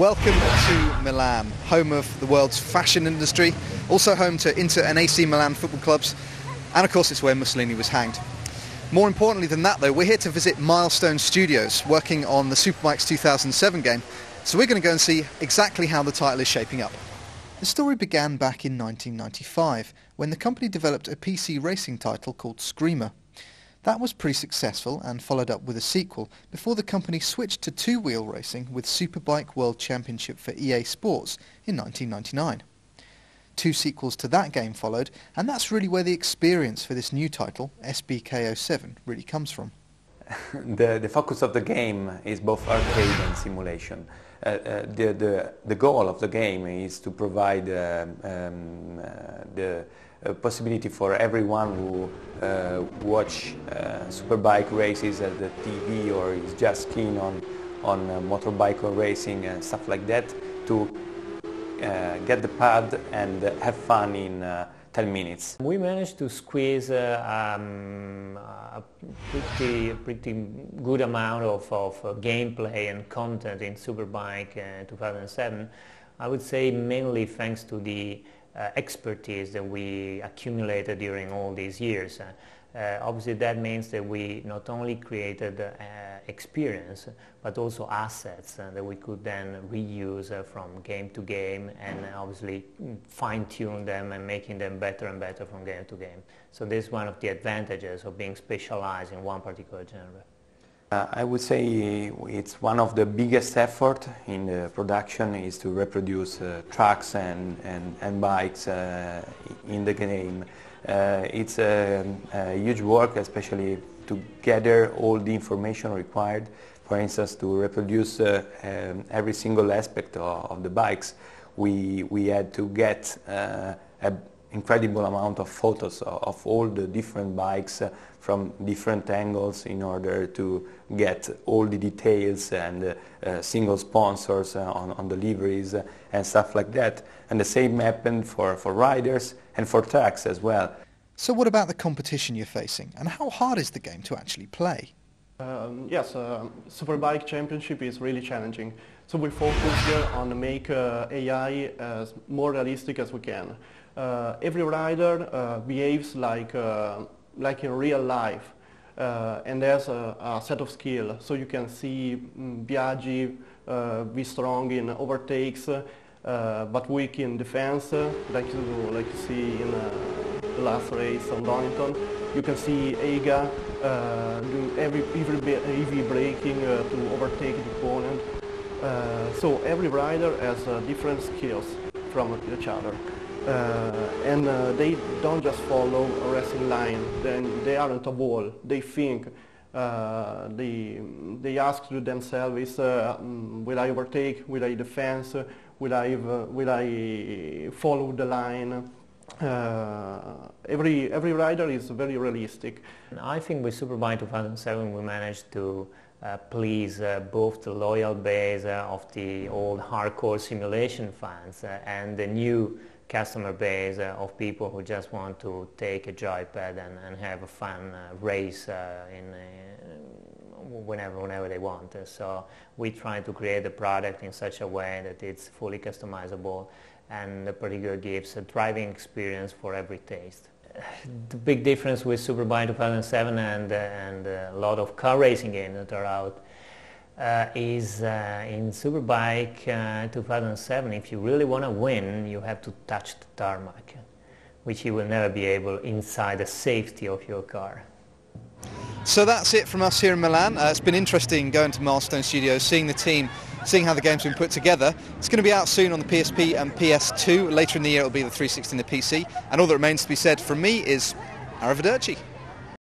Welcome to Milan, home of the world's fashion industry, also home to Inter and AC Milan football clubs, and of course it's where Mussolini was hanged. More importantly than that though, we're here to visit Milestone Studios, working on the Superbike's 2007 game, so we're going to go and see exactly how the title is shaping up. The story began back in 1995, when the company developed a PC racing title called Screamer. That was pretty successful and followed up with a sequel before the company switched to two-wheel racing with Superbike World Championship for EA Sports in 1999. Two sequels to that game followed, and that's really where the experience for this new title, SBK'07, really comes from. The focus of the game is both arcade and simulation. The goal of the game is to provide the possibility for everyone who watch Superbike races at the TV or is just keen on motorbike or racing and stuff like that to get the pad and have fun in 10 minutes. We managed to squeeze a pretty good amount of gameplay and content in Superbike 2007. I would say mainly thanks to the expertise that we accumulated during all these years. Obviously that means that we not only created experience but also assets that we could then reuse from game to game and obviously fine-tune them and making them better and better from game to game. So this is one of the advantages of being specialized in one particular genre. I would say it's one of the biggest effort in the production is to reproduce trucks and bikes in the game. It's a huge work, especially to gather all the information required. For instance, to reproduce every single aspect of the bikes, we had to get an incredible amount of photos of all the different bikes from different angles in order to get all the details and single sponsors on the liveries and stuff like that. And the same happened for riders and for trucks as well. So what about the competition you're facing, and how hard is the game to actually play? Yes, Superbike Championship is really challenging. So we focus on make AI as more realistic as we can. Every rider behaves like in real life, and there's a set of skills. So you can see Biaggi be strong in overtakes, but weak in defense, like you see in the last race on Donington. You can see Eiga doing heavy braking to overtake the opponent. So every rider has different skills from each other. And they don't just follow a racing line, then they aren't a wall. They think, they ask to themselves, will I overtake, will I defense, will I follow the line? Every rider is very realistic. I think with Superbike 2007 we managed to please both the loyal base of the old hardcore simulation fans and the new customer base of people who just want to take a joypad and have a fun race whenever they want. So we try to create the product in such a way that it's fully customizable and particularly gives a driving experience for every taste. The big difference with Superbike 2007 and a lot of car racing games that are out is in Superbike 2007, if you really want to win, you have to touch the tarmac, which you will never be able inside the safety of your car. So that's it from us here in Milan. It's been interesting going to Milestone Studios, seeing the team, seeing how the game's been put together. It's going to be out soon on the PSP and PS2. Later in the year it'll be the 360 and the PC. And all that remains to be said from me is arrivederci.